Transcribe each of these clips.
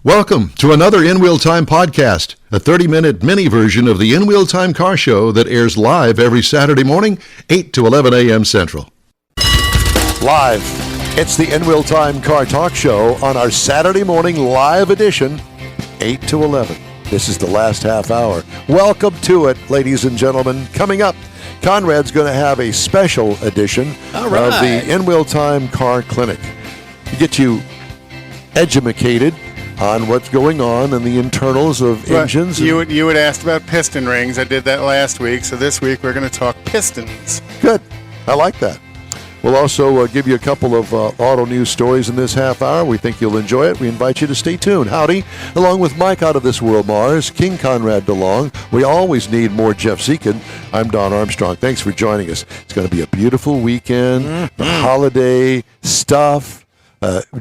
Welcome to another In Wheel Time podcast, a 30-minute mini version of the In Wheel Time car show that airs live every Saturday morning, 8 to 11 a.m. Central. Live, it's the In Wheel Time car talk show on our Saturday morning live edition, 8 to 11. This is the last half hour. Welcome to it, ladies and gentlemen. Coming up, Conrad's going to have a special edition of the In Wheel Time Car Clinic to get you educated on what's going on in the internals of engines. You had asked about piston rings. I did that last week, so this week we're going to talk pistons. Good. I like that. We'll also give you a couple of auto news stories in this half hour. We think you'll enjoy it. We invite you to stay tuned. Howdy. Along with Mike out of this world, Mars, King Conrad DeLong. We always need more Jeff Zekin. I'm Don Armstrong. Thanks for joining us. It's going to be a beautiful weekend. The holiday stuff.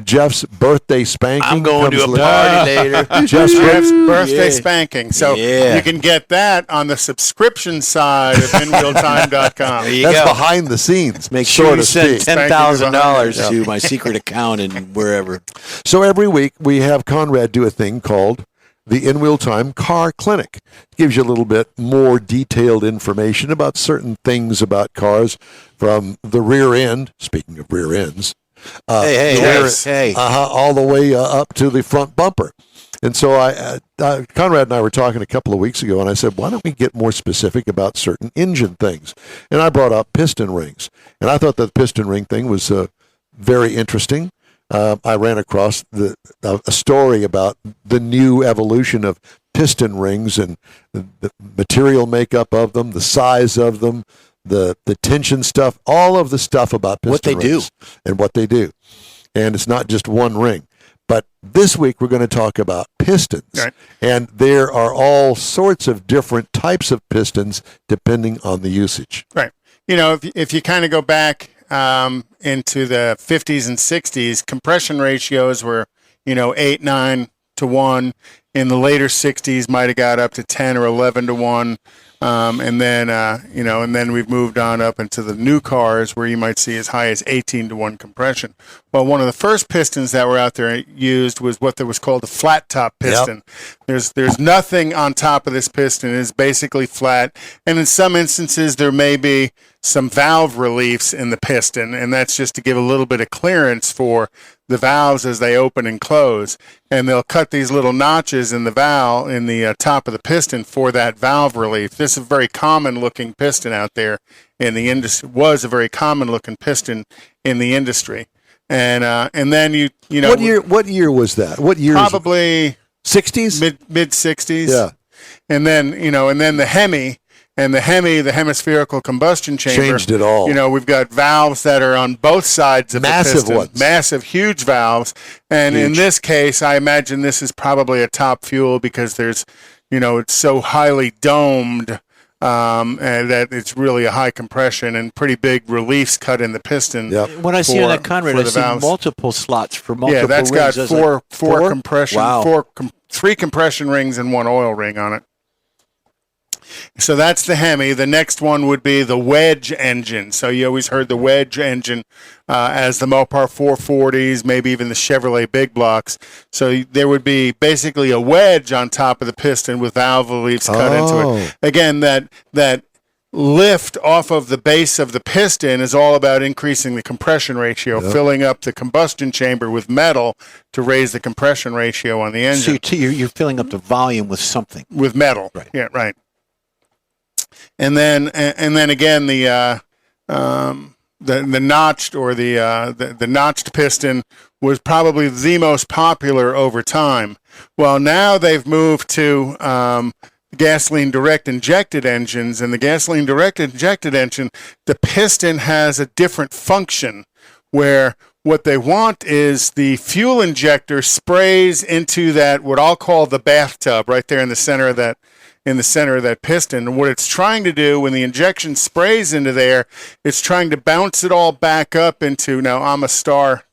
Jeff's birthday spanking. I'm going to a party later. Jeff's birthday spanking. So you can get that on the subscription side of InWheelTime.com. That's behind the scenes. Make sure you send $10,000 to my secret account and wherever. So every week we have Conrad do a thing called the In Wheel Time Car Clinic. It gives you a little bit more detailed information about certain things about cars from the rear end, speaking of rear ends, all the way up to the front bumper. And so Conrad and I were talking a couple of weeks ago, and I said, why don't we get more specific about certain engine things? And I brought up piston rings. And I thought that the piston ring thing was very interesting. I ran across a story about the new evolution of piston rings and the material makeup of them, the size of them, the tension stuff, all of the stuff about piston rings and what they do. And it's not just one ring. But this week we're going to talk about pistons. Right. And there are all sorts of different types of pistons depending on the usage. Right. You know, if you kind of go back into the 50s and 60s, compression ratios were, 8, 9 to 1. In the later 60s, might have got up to 10 or 11 to 1. And then we've moved on up into the new cars where you might see as high as 18 to 1 compression. Well, one of the first pistons that were out there used was what was called a flat top piston. Yep. There's nothing on top of this piston. It's basically flat. And in some instances, there may be some valve reliefs in the piston, and that's just to give a little bit of clearance for the valves as they open and close. And they'll cut these little notches in the valve in the top of the piston for that valve relief. This is a very common looking piston out there in the industry. Was a very common looking piston in the industry. And then you know what year was that? What year? Probably 60s, mid 60s. Yeah. And then the hemi. And the hemispherical combustion chamber changed it all. We've got valves that are on both sides of the piston. Ones. Massive, huge valves. And in this case, I imagine this is probably a top fuel because there's, it's so highly domed and that it's really a high compression and pretty big reliefs cut in the piston. Yep. When I see on that Conrad, I see multiple slots for multiple rings. Yeah, that's got four compression, wow. 3 compression rings and 1 oil ring on it. So that's the Hemi. The next one would be the wedge engine. So you always heard the wedge engine as the Mopar 440s, maybe even the Chevrolet big blocks. So there would be basically a wedge on top of the piston with valve reliefs cut into it. Again, that lift off of the base of the piston is all about increasing the compression ratio, filling up the combustion chamber with metal to raise the compression ratio on the engine. So you're filling up the volume with something. With metal. Right. Yeah, right. And then again the notched or the notched piston was probably the most popular over time. Well, now they've moved to gasoline direct injected engines, and the gasoline direct injected engine, the piston has a different function where what they want is the fuel injector sprays into that what I'll call the bathtub right there in the center of that piston. And what it's trying to do when the injection sprays into there, it's trying to bounce it all back up into, now I'm a star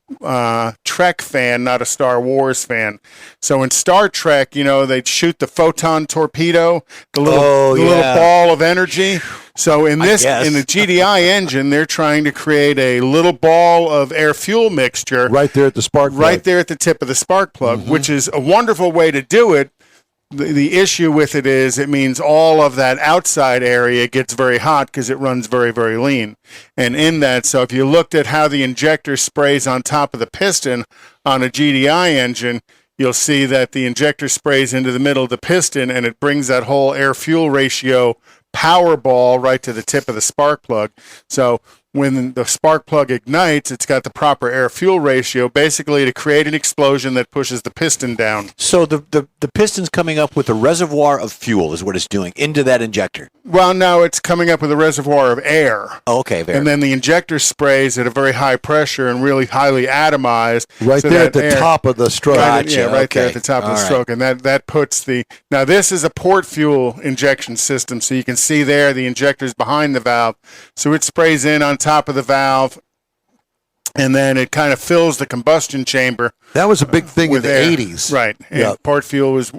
Trek fan, not a Star Wars fan. So in Star Trek, they'd shoot the photon torpedo, the little ball of energy. So in the GDI engine, they're trying to create a little ball of air-fuel mixture right there at the spark plug. Right there at the tip of the spark plug, which is a wonderful way to do it. The issue with it is it means all of that outside area gets very hot because it runs very, very lean. And in that, so if you looked at how the injector sprays on top of the piston on a GDI engine, you'll see that the injector sprays into the middle of the piston and it brings that whole air-fuel ratio powerball right to the tip of the spark plug. So when the spark plug ignites, it's got the proper air-fuel ratio, basically to create an explosion that pushes the piston down. So the piston's coming up with a reservoir of fuel is what it's doing into that injector. Well, no, it's coming up with a reservoir of air. Oh, okay, fair. And then the injector sprays at a very high pressure and really highly atomized. Right there at the top of the stroke. There at the top of the stroke. And that puts now this is a port fuel injection system, so you can see there the injector's behind the valve. So it sprays in on top of the valve, and then it kind of fills the combustion chamber. That was a big thing in the air. 80s. Right. And port fuel was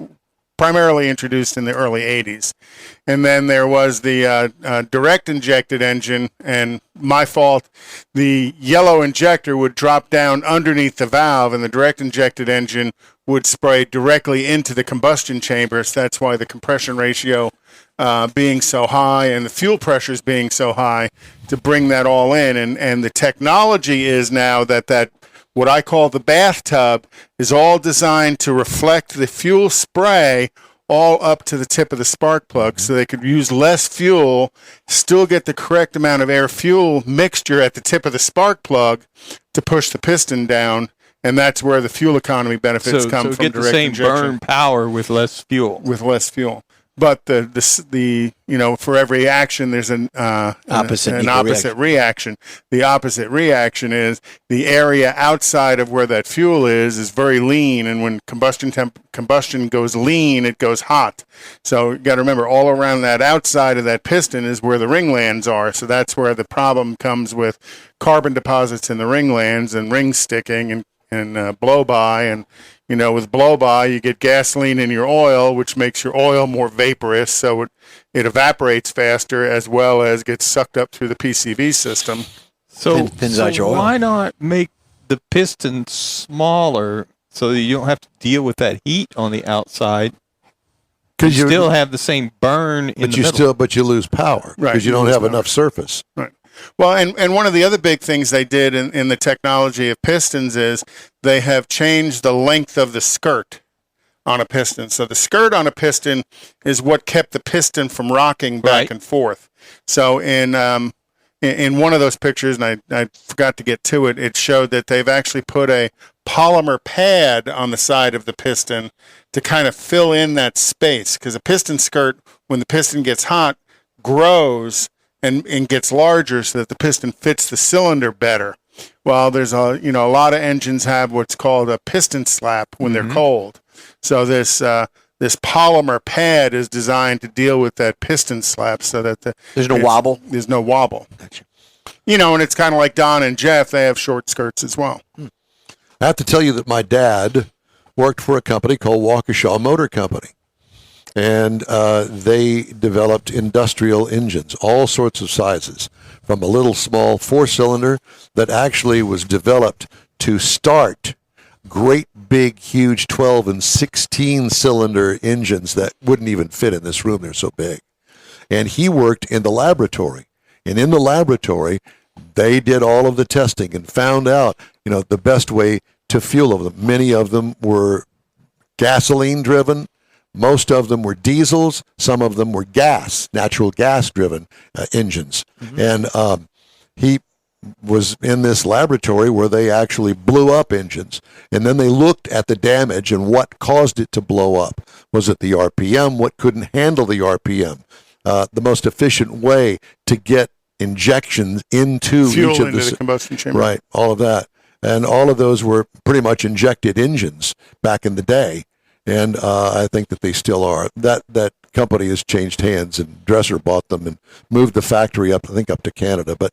primarily introduced in the early 80s. And then there was the direct injected engine, and my fault, the yellow injector would drop down underneath the valve, and the direct injected engine would spray directly into the combustion chamber. So that's why the compression ratio being so high and the fuel pressures being so high to bring that all in. And the technology is now that what I call the bathtub is all designed to reflect the fuel spray all up to the tip of the spark plug, so they could use less fuel, still get the correct amount of air-fuel mixture at the tip of the spark plug to push the piston down. And that's where the fuel economy benefits come from. So get the same burn power with less fuel. But the for every action there's an opposite reaction. The opposite reaction is the area outside of where that fuel is very lean, and when combustion goes lean, it goes hot. So you got to remember, all around that outside of that piston is where the ring lands are. So that's where the problem comes with carbon deposits in the ring lands and ring sticking and blow by. And with blow-by, you get gasoline in your oil, which makes your oil more vaporous, so it evaporates faster as well as gets sucked up through the PCV system. So out your oil. Why not make the piston smaller so that you don't have to deal with that heat on the outside? Because you still have the same burn in the middle. But you lose power because you don't have enough surface. Right. Well, and one of the other big things they did in the technology of pistons is they have changed the length of the skirt on a piston. So the skirt on a piston is what kept the piston from rocking back and forth. So in one of those pictures, and I forgot to get to it, it showed that they've actually put a polymer pad on the side of the piston to kind of fill in that space, because a piston skirt, when the piston gets hot, grows and gets larger so that the piston fits the cylinder better. Well, there's a lot of engines have what's called a piston slap when they're cold. So this polymer pad is designed to deal with that piston slap so that there's no wobble. There's no wobble. Gotcha. And it's kind of like Don and Jeff. They have short skirts as well. I have to tell you that my dad worked for a company called Waukesha Motor Company. And they developed industrial engines, all sorts of sizes, from a little small 4-cylinder that actually was developed to start great big, huge 12 and 16-cylinder engines that wouldn't even fit in this room. They're so big. And he worked in the laboratory. And in the laboratory, they did all of the testing and found out, the best way to fuel them. Many of them were gasoline-driven. Most of them were diesels. Some of them were natural gas-driven engines. And he was in this laboratory where they actually blew up engines. And then they looked at the damage and what caused it to blow up. Was it the RPM? What couldn't handle the RPM? The most efficient way to get injections into fuel each of into the combustion chamber. Right, all of that. And all of those were pretty much injected engines back in the day. And I think that they still are. That company has changed hands, and Dresser bought them and moved the factory up to Canada. But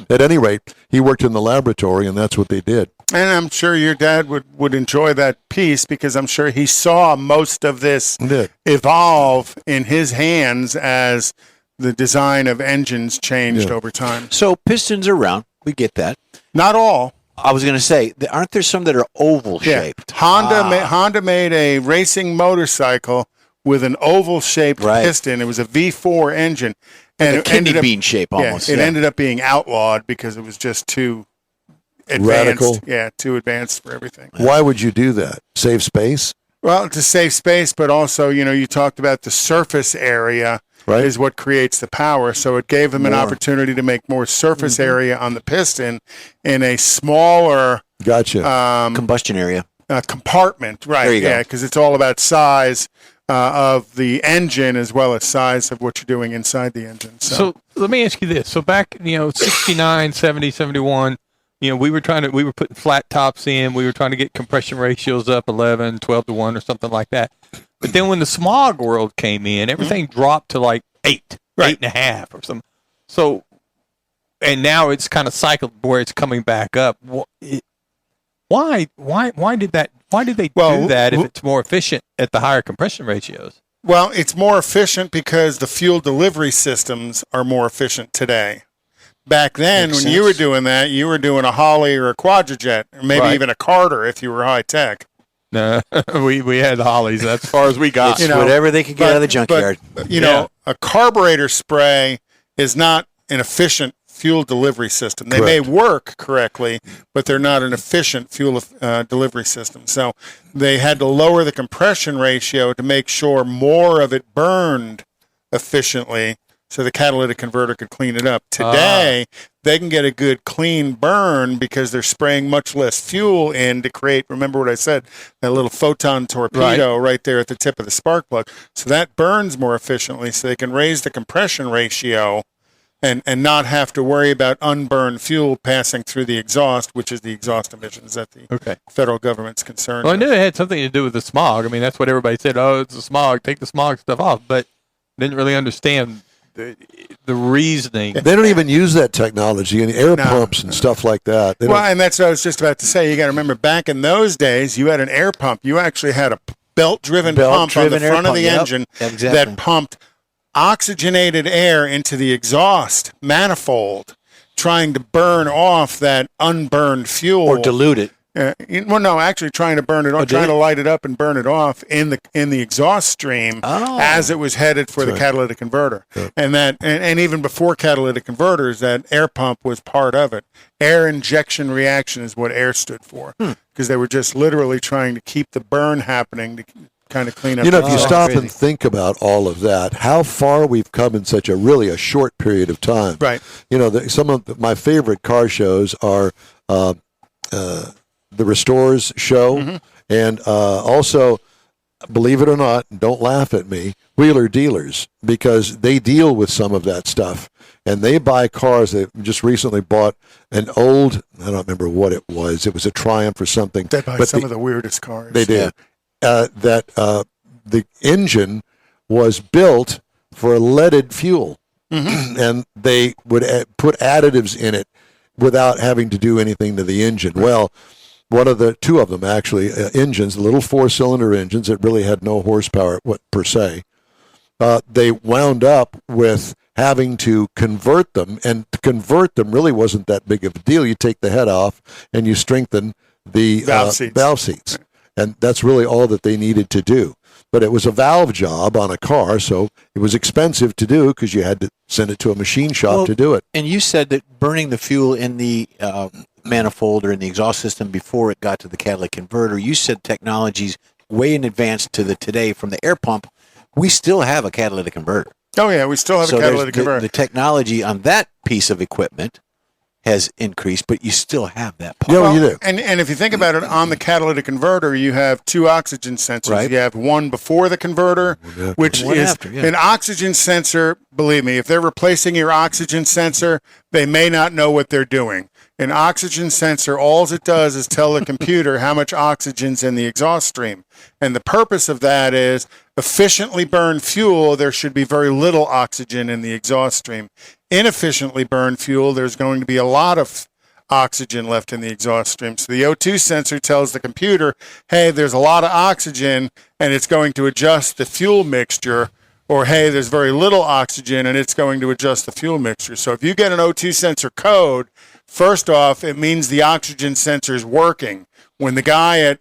at any rate, he worked in the laboratory, and that's what they did. And I'm sure your dad would enjoy that piece because I'm sure he saw most of this evolve in his hands as the design of engines changed over time. So pistons are round. We get that. Not all. I was going to say, aren't there some that are oval shaped? Honda made a racing motorcycle with an oval shaped piston. It was a V4 engine. And a kidney bean shape almost. It ended up being outlawed because it was just too advanced. Radical. Yeah, too advanced for everything. Why would you do that? Save space? Well, to save space, but also, you talked about the surface area is what creates the power. So it gave them an opportunity to make more surface area on the piston in a smaller combustion area compartment. Right. There you go. Yeah, because it's all about size of the engine as well as size of what you're doing inside the engine. So let me ask you this. So back, 69, 70, 71, we were putting flat tops in. We were trying to get compression ratios up 11, 12 to 1 or something like that. But then when the smog world came in, everything dropped to like 8, 8.5 or something. So, and now it's kind of cycled where it's coming back up. Why did they do that if it's more efficient at the higher compression ratios? Well, it's more efficient because the fuel delivery systems are more efficient today. Back then, when you were doing that, you were doing a Holly or a Quadrajet, or maybe even a Carter if you were high tech. No, we had Hollies. That's as far as we got. It's whatever they could get out of the junkyard. But, a carburetor spray is not an efficient fuel delivery system. They may work correctly, but they're not an efficient fuel delivery system. So they had to lower the compression ratio to make sure more of it burned efficiently so the catalytic converter could clean it up. Today, they can get a good clean burn because they're spraying much less fuel in to create, remember what I said, that little photon torpedo right there at the tip of the spark plug. So that burns more efficiently so they can raise the compression ratio and not have to worry about unburned fuel passing through the exhaust, which is the exhaust emissions that the federal government's concerned Well, I with. knew it had something to do with the smog. I mean, that's what everybody said. Oh, it's the smog. Take the smog stuff off. But didn't really understand the reasoning. They don't even use that technology in air pumps and stuff like that. And that's what I was just about to say. You got to remember, back in those days, you had an air pump. You actually had a belt-driven pump on the front of the engine that pumped oxygenated air into the exhaust manifold, trying to burn off that unburned fuel. Or dilute it. Actually trying to burn it off, trying to light it up and burn it off in the exhaust stream as it was headed for the catalytic converter. Yeah. And even before catalytic converters, that air pump was part of it. Air injection reaction is what air stood for, because they were just literally trying to keep the burn happening to kind of clean up. If you stop and think about all of that, how far we've come in such a short period of time. Right. Some of my favorite car shows are the Restores show, and also, believe it or not, don't laugh at me, wheeler dealers, because they deal with some of that stuff, and they buy cars. They just recently bought an old, I don't remember what it was a Triumph or something. They buy some of the weirdest cars. They did. The engine was built for leaded fuel, and they would put additives in it without having to do anything to the engine. Well, two of them actually, engines, little 4-cylinder engines that really had no horsepower per se. They wound up with having to convert them, and to convert them really wasn't that big of a deal. You take the head off and you strengthen the valve seats. And that's really all that they needed to do. But it was a valve job on a car, so it was expensive to do because you had to send it to a machine shop to do it. And you said that burning the fuel in the manifold or in the exhaust system before it got to the catalytic converter, you said technology's way in advance to the today from the air pump. We still have a catalytic converter. Oh, yeah, we still have a catalytic converter. The technology on that piece of equipment has increased, but you still have that part. Yeah, you do. And if you think about it, on the catalytic converter, you have 2 oxygen sensors. Right. You have one before the converter, which is an oxygen sensor. Believe me, if they're replacing your oxygen sensor, they may not know what they're doing. An oxygen sensor, all it does is tell the computer how much oxygen's in the exhaust stream. And the purpose of that is efficiently burned fuel, there should be very little oxygen in the exhaust stream. Inefficiently burned fuel, there's going to be a lot of oxygen left in the exhaust stream. So the O2 sensor tells the computer, hey, there's a lot of oxygen, and it's going to adjust the fuel mixture. Or, hey, there's very little oxygen, and it's going to adjust the fuel mixture. So if you get an O2 sensor code, first off, it means the oxygen sensor is working. When the guy at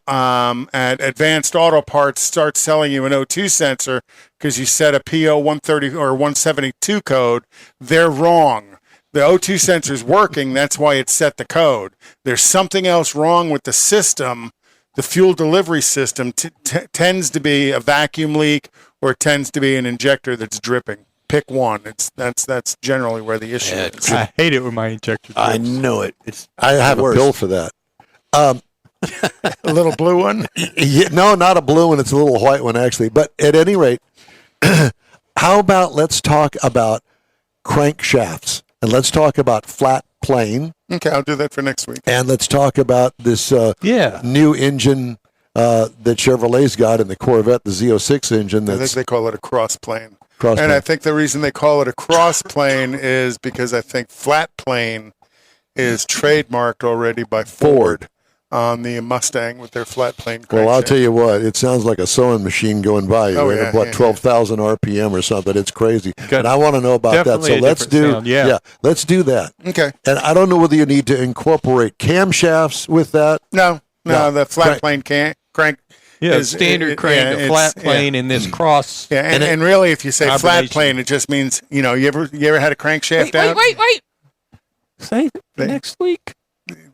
Advanced Auto Parts starts selling you an O2 sensor because you set a PO 130 or 172 code, they're wrong. The O2 sensor is working. That's why it set the code. There's something else wrong with the system. The fuel delivery system tends to be a vacuum leak, or it tends to be an injector that's dripping. Pick one. That's generally where the issue is. I hate it when my injector drips. I know it. I have a bill for that. A little blue one? Yeah, no, not a blue one. It's a little white one, actually. But at any rate, how about let's talk about crankshafts, and let's talk about flat plane. Okay, I'll do that for next week. And let's talk about this new engine that Chevrolet's got in the Corvette, the Z06 engine. I think they call it a cross plane. And I think the reason they call it a cross plane is because I think flat plane is trademarked already by Ford on the Mustang with their flat plane crankshaft. Well, I'll tell you what, it sounds like a sewing machine going by you. Yeah, 12,000 RPM or something. It's crazy. And I want to know about that. So let's do let's do that. Okay. And I don't know whether you need to incorporate camshafts with that. No, the flat plane crank. Yeah, standard crank, a flat plane, and this cross. Yeah, and really, if you say flat plane, it just means, you ever had a crankshaft out? Wait. Save it for next week.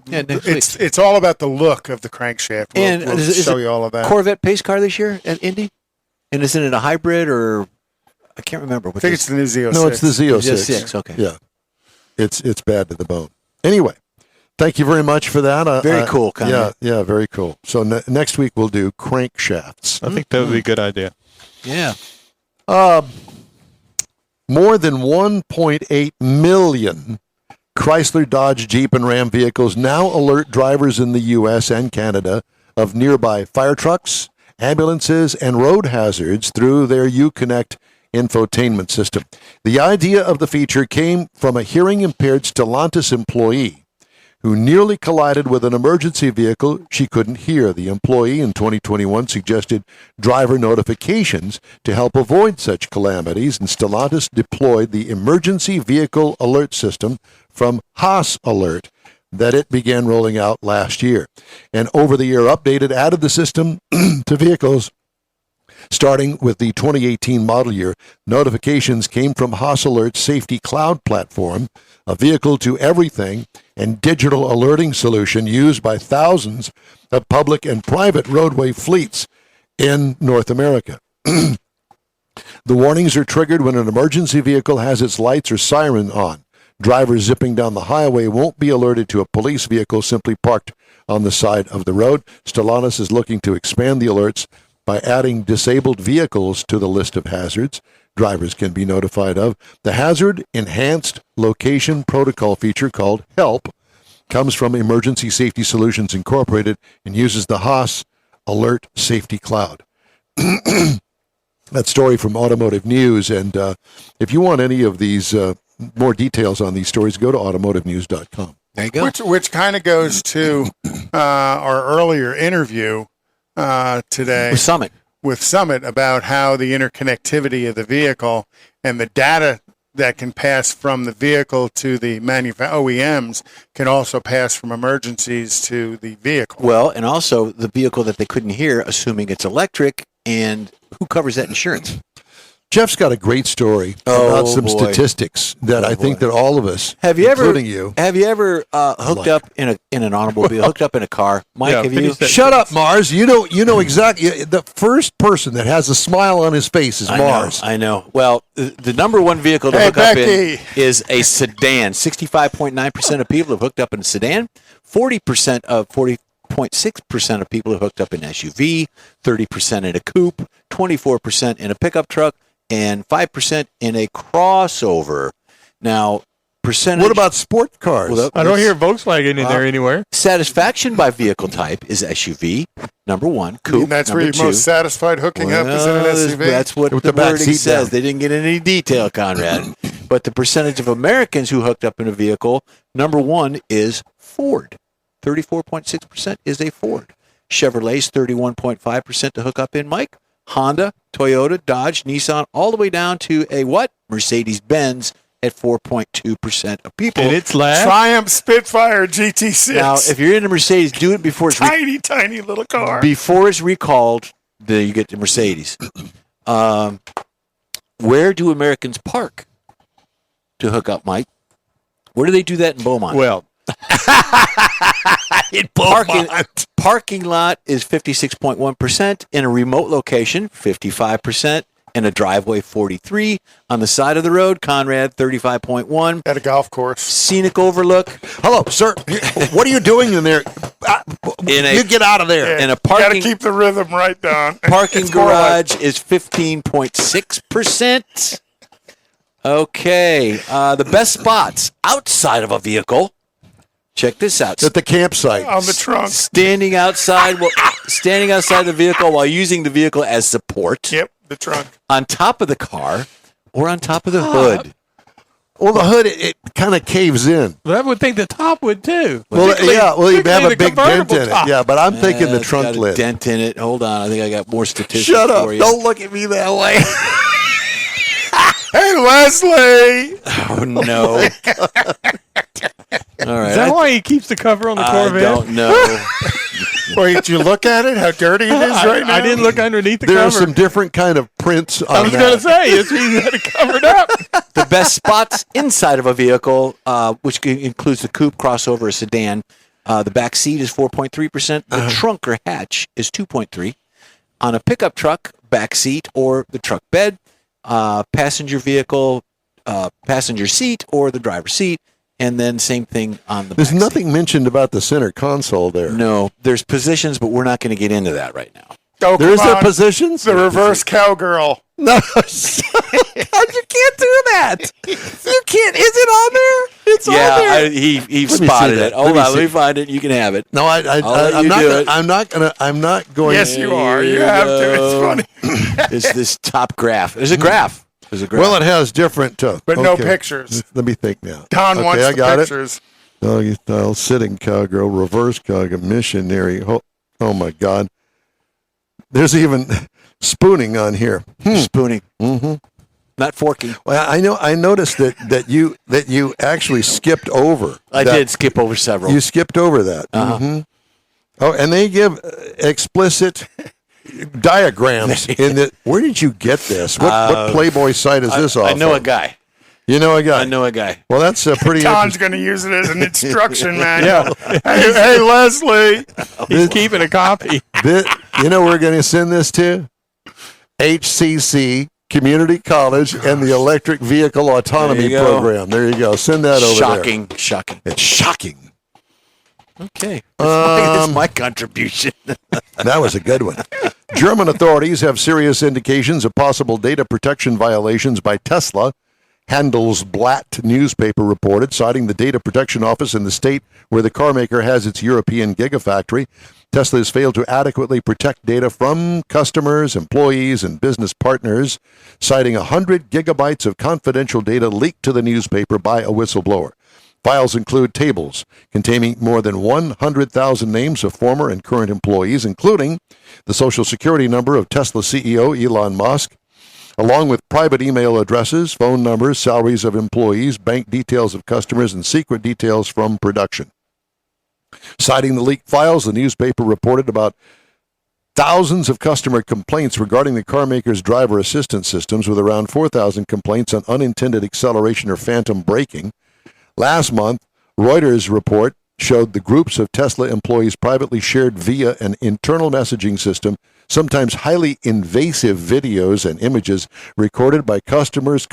Yeah, next week. It's all about the look of the crankshaft. We'll show you all of that. Corvette pace car this year at Indy? And isn't it a hybrid or I can't remember. I think it's the new Z06. No, it's the Z06. Z06, okay. Yeah. It's bad to the bone. Anyway, thank you very much for that. Very cool, Conrad. Yeah, very cool. So next week we'll do crankshafts. I think that would be a good idea. Yeah. More than 1.8 million Chrysler, Dodge, Jeep, and Ram vehicles now alert drivers in the U.S. and Canada of nearby fire trucks, ambulances, and road hazards through their Uconnect infotainment system. The idea of the feature came from a hearing-impaired Stellantis employee who nearly collided with an emergency vehicle she couldn't hear. The employee in 2021 suggested driver notifications to help avoid such calamities, and Stellantis deployed the emergency vehicle alert system from Haas Alert that it began rolling out last year. An over-the-air update added the system to vehicles starting with the 2018 model year. Notifications came from Haas Alert's Safety Cloud platform, a vehicle-to-everything and digital alerting solution used by thousands of public and private roadway fleets in North America. The warnings are triggered when an emergency vehicle has its lights or siren on. Drivers zipping down the highway won't be alerted to a police vehicle simply parked on the side of the road. Stellantis is looking to expand the alerts by adding disabled vehicles to the list of hazards drivers can be notified of. The Hazard Enhanced Location Protocol feature, called HELP, comes from Emergency Safety Solutions Incorporated and uses the Haas Alert Safety Cloud. That story from Automotive News, and if you want any of these more details on these stories, go to automotivenews.com. There you go. Which kind of goes to our earlier interview today with Summit about how the interconnectivity of the vehicle and the data that can pass from the vehicle to the OEMs can also pass from emergencies to the vehicle. Well, and also the vehicle that they couldn't hear, assuming it's electric, and who covers that insurance? Jeff's got a great story about some statistics that I think that all of us, including you, have you ever hooked up in an automobile, hooked up in a car? Mike, have you? Shut up, Mars. You know exactly. The first person that has a smile on his face is Mars. I know. Well, the number one vehicle to hook up in is a sedan. 65.9% of people have hooked up in a sedan. 40% of 40.6% of people have hooked up in SUV. 30% in a coupe. 24% in a pickup truck. And 5% in a crossover. Now, percentage. What about sport cars? Well, I don't hear Volkswagen in there anywhere. Satisfaction by vehicle type is SUV, number one. Coupe, and that's where you're most satisfied hooking up is in an SUV? That's what the wording says. They didn't get any detail, Conrad. But the percentage of Americans who hooked up in a vehicle, number one is Ford. 34.6% is a Ford. Chevrolet's 31.5% to hook up in, Mike. Honda, Toyota, Dodge, Nissan, all the way down to a what? Mercedes-Benz at 4.2% of people. And it's last. Triumph Spitfire GT6. Now, if you're in a Mercedes, do it before it's tiny little car. before it's recalled. Then you get the Mercedes. Where do Americans park to hook up, Mike? Where do they do that in Beaumont? Well, Parking lot is 56.1%. In a remote location, 55%. In a driveway, 43%. On the side of the road, Conrad, 35.1%. At a golf course. Scenic overlook. Hello, sir. What are you doing in there? You get out of there. In a Got to parking keep the rhythm right down. parking It's more like- garage is 15.6%. Okay. The best spots outside of a vehicle. Check this out. At the campsite. on the trunk. Standing outside the vehicle while using the vehicle as support. Yep, the trunk. On top of the car or on top of the hood. Well, the hood, it kind of caves in. I would think the top would too. Well, Particularly- you have a particularly big the dent convertible in it. top. Yeah, but I'm thinking the It's trunk got a lid. dent in it. Hold on. I think I got more statistics Shut up. for you. Don't look at me that way. Hey, Leslie! Oh, no. All right. Is that why he keeps the cover on the I Corvette? don't know. Wait, did you look at it? How dirty it is right now? I didn't look underneath the There are cover. some different kind of prints on I was that. going to say, it's he had it covered up. The best spots inside of a vehicle, which includes the coupe, crossover, or sedan. The back seat is 4.3%. The trunk or hatch is 2.3%. On a pickup truck, back seat or the truck bed, passenger vehicle, passenger seat or the driver's seat, and then same thing on the There's back nothing mentioned about the center console there. seat. No, there's positions, but we're not going to get into that right now. Oh, There is come there on. positions? The reverse cowgirl. No. You can't do that. You can't. Is it on there? It's on there. He Let me spotted see that. it. Hold Let me on, let me see. find it. You can have it. No, let I'm you not. do Gonna, it. I'm not going. Yes, you are. There You you have to. go. It's funny. It's this top graph. There's a graph. There's a graph. Well, it has different. But no okay. pictures. Let me think now. Don okay, wants I the got pictures. it. Doggy style, sitting cowgirl, reverse cowgirl, missionary. Oh my God. There's even spooning on here. Spooning. Mm-hmm. Not forking. Well, I know. I noticed that you actually skipped over. I that. did skip over several. You skipped over that. Uh-huh. Oh, and they give explicit diagrams in the. Where did you get this? What Playboy site is this off? I know of? a guy. You know a guy. I know a guy. Well, that's a pretty. Don's going to use it as an instruction manual. Hey, Leslie. He's keeping a copy. You know, we're going to send this to HCC Community College and the Electric Vehicle Autonomy There you go. Program. There you go. Send that over Shocking. Shocking. there. It's shocking. Okay. That's my contribution. That was a good one. German authorities have serious indications of possible data protection violations by Tesla. Handelsblatt newspaper reported, citing the data protection office in the state where the carmaker has its European gigafactory. Tesla has failed to adequately protect data from customers, employees, and business partners, citing 100 gigabytes of confidential data leaked to the newspaper by a whistleblower. Files include tables containing more than 100,000 names of former and current employees, including the Social Security number of Tesla CEO Elon Musk, along with private email addresses, phone numbers, salaries of employees, bank details of customers, and secret details from production. Citing the leaked files, the newspaper reported about thousands of customer complaints regarding the carmaker's driver assistance systems, with around 4,000 complaints on unintended acceleration or phantom braking. Last month, Reuters report showed the groups of Tesla employees privately shared via an internal messaging system sometimes highly invasive videos and images recorded by customers'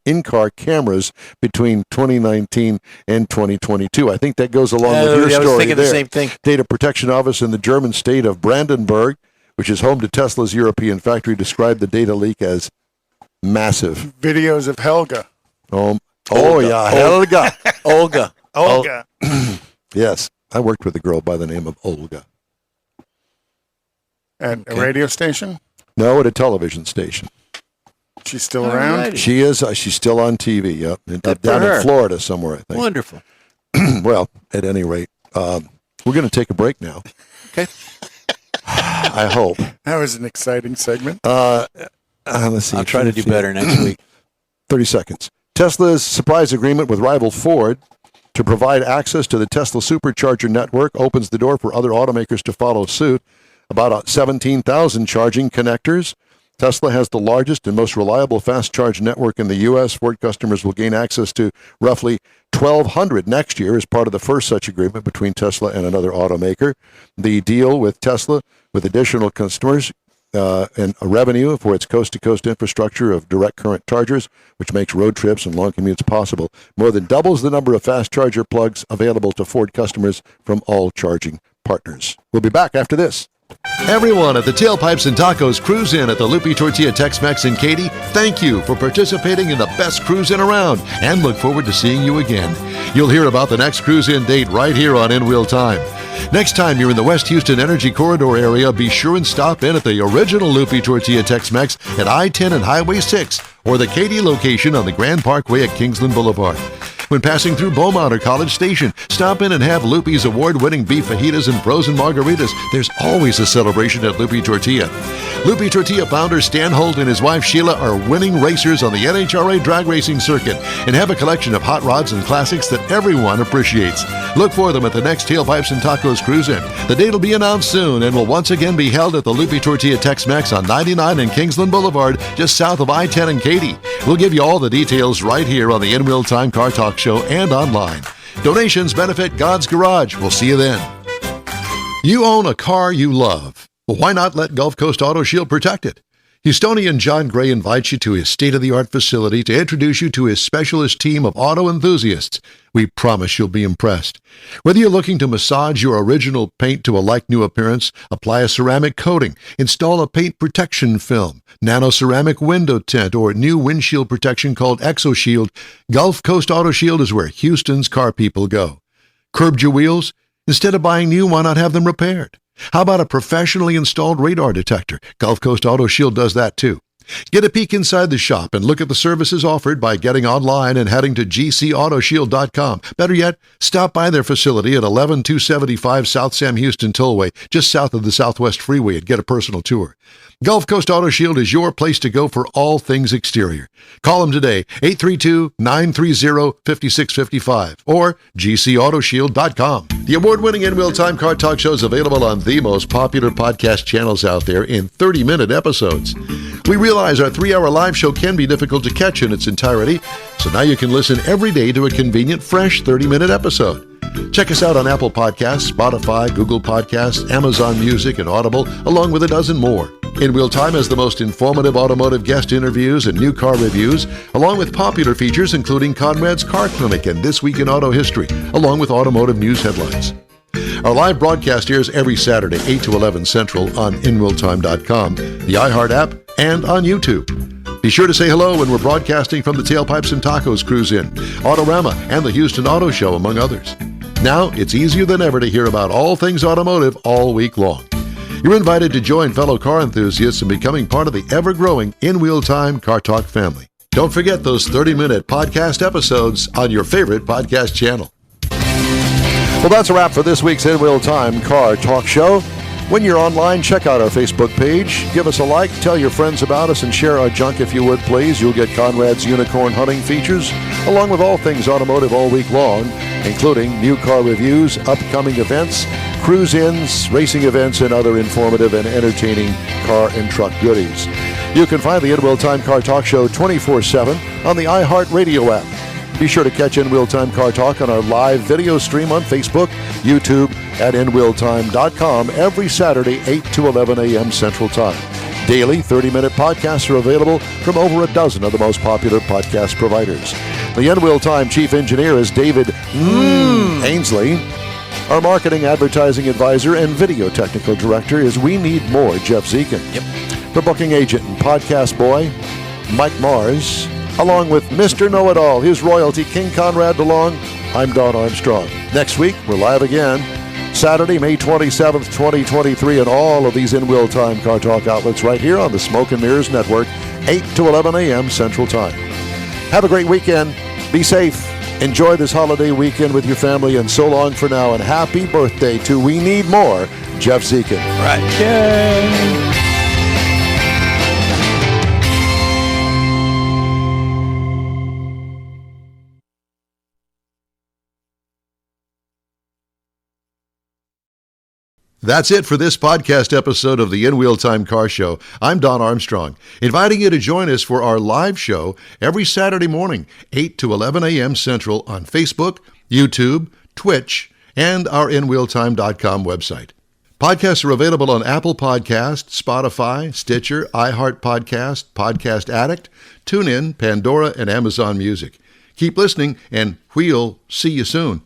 in-car cameras between 2019 and 2022. I think that goes along with your story. I was thinking there. the same thing. Data protection office in the German state of Brandenburg, which is home to Tesla's European factory, described the data leak as massive. Videos of Helga. Yeah, Helga. Olga. Yes, I worked with a girl by the name of Olga. At a radio station? No, at a television station. She's still around? Alrighty. She is. She's still on TV. Yep, for down her. in Florida somewhere, I think. Wonderful. Well, at any rate, We're going to take a break now. Okay. I hope. That was an exciting segment. Let's see. I'll try to do better next week. 30 seconds. Tesla's surprise agreement with rival Ford to provide access to the Tesla Supercharger network opens the door for other automakers to follow suit. About 17,000 charging connectors. Tesla has the largest and most reliable fast charge network in the U.S. Ford customers will gain access to roughly 1,200 next year as part of the first such agreement between Tesla and another automaker. The deal with Tesla, with additional customers and a revenue for its coast-to-coast infrastructure of direct current chargers, which makes road trips and long commutes possible, more than doubles the number of fast charger plugs available to Ford customers from all charging partners. We'll be back after this. Everyone at the Tailpipes and Tacos Cruise In at the Lupi Tortilla Tex-Mex in Katy, thank you for participating in the best cruise in around and look forward to seeing you again. You'll hear about the next cruise in date right here on In Wheel Time. Next time you're in the West Houston Energy Corridor area, be sure and stop in at the original Lupi Tortilla Tex-Mex at I-10 and Highway 6 or the Katy location on the Grand Parkway at Kingsland Boulevard. When passing through Beaumont or College Station, stop in and have Lupi's award-winning beef fajitas and frozen margaritas. There's always a celebration at Lupi Tortilla. Lupi Tortilla founder Stan Holt and his wife Sheila are winning racers on the NHRA drag racing circuit and have a collection of hot rods and classics that everyone appreciates. Look for them at the next Tailpipes and Tacos Cruise-In. The date will be announced soon and will once again be held at the Lupi Tortilla Tex-Mex on 99 and Kingsland Boulevard, just south of I-10 and Katy. We'll give you all the details right here on the In Wheel Time Car Talk Show and online. Donations benefit God's Garage. We'll see you then. You own a car you love. Well, why not let Gulf Coast Auto Shield protect it? Houstonian John Gray invites you to his state-of-the-art facility to introduce you to his specialist team of auto enthusiasts. We promise you'll be impressed. Whether you're looking to massage your original paint to a like-new appearance, apply a ceramic coating, install a paint protection film, nano-ceramic window tint, or new windshield protection called ExoShield, Gulf Coast Auto Shield is where Houston's car people go. Curbed your wheels? Instead of buying new, why not have them repaired? How about a professionally installed radar detector? Gulf Coast Auto Shield does that too. Get a peek inside the shop and look at the services offered by getting online and heading to gcautoshield.com. Better yet, stop by their facility at 11275 South Sam Houston Tollway, just south of the Southwest Freeway, and get a personal tour. Gulf Coast Auto Shield is your place to go for all things exterior. Call them today, 832-930-5655 or gcautoshield.com. The award-winning In Wheel Time Car Talk Show is available on the most popular podcast channels out there in 30-minute episodes. We realize our 3-hour live show can be difficult to catch in its entirety, so now you can listen every day to a convenient, fresh 30-minute episode. Check us out on Apple Podcasts, Spotify, Google Podcasts, Amazon Music, and Audible, along with a dozen more. In Wheel Time has the most informative automotive guest interviews and new car reviews, along with popular features including Conrad's Car Clinic and This Week in Auto History, along with automotive news headlines. Our live broadcast airs every Saturday, 8 to 11 Central on InWheelTime.com, the iHeart app, and on YouTube. Be sure to say hello when we're broadcasting from the Tailpipes and Tacos Cruise-In, Autorama, and the Houston Auto Show, among others. Now, it's easier than ever to hear about all things automotive all week long. You're invited to join fellow car enthusiasts in becoming part of the ever-growing In Wheel Time Car Talk family. Don't forget those 30-minute podcast episodes on your favorite podcast channel. Well, that's a wrap for this week's In Wheel Time Car Talk Show. When you're online, check out our Facebook page. Give us a like, tell your friends about us, and share our junk if you would, please. You'll get Conrad's unicorn hunting features, along with all things automotive all week long, including new car reviews, upcoming events, cruise-ins, racing events, and other informative and entertaining car and truck goodies. You can find the In Wheel Time Car Talk Show 24/7 on the iHeart Radio app. Be sure to catch In Wheel Time Car Talk on our live video stream on Facebook, YouTube, at InWheelTime.com every Saturday, 8 to 11 a.m. Central Time. Daily 30-minute podcasts are available from over a dozen of the most popular podcast providers. The In Wheel Time Chief Engineer is David Ainsley. Our Marketing Advertising Advisor and Video Technical Director is We Need More, Jeff Zekin. For Booking Agent and Podcast Boy, Mike Mars. Along with Mr. Know-It-All, his royalty, King Conrad DeLong, I'm Don Armstrong. Next week, we're live again, Saturday, May 27th, 2023, and all of these In Wheel Time Car Talk outlets right here on the Smoke and Mirrors Network, 8 to 11 a.m. Central Time. Have a great weekend. Be safe. Enjoy this holiday weekend with your family, and so long for now, and happy birthday to We Need More, Jeff Zekin. Right. Yay. That's it for this podcast episode of the In Wheel Time Car Show. I'm Don Armstrong, inviting you to join us for our live show every Saturday morning, 8 to 11 a.m. Central on Facebook, YouTube, Twitch, and our InWheelTime.com website. Podcasts are available on Apple Podcasts, Spotify, Stitcher, iHeart Podcast, Podcast Addict, TuneIn, Pandora, and Amazon Music. Keep listening, and we'll see you soon.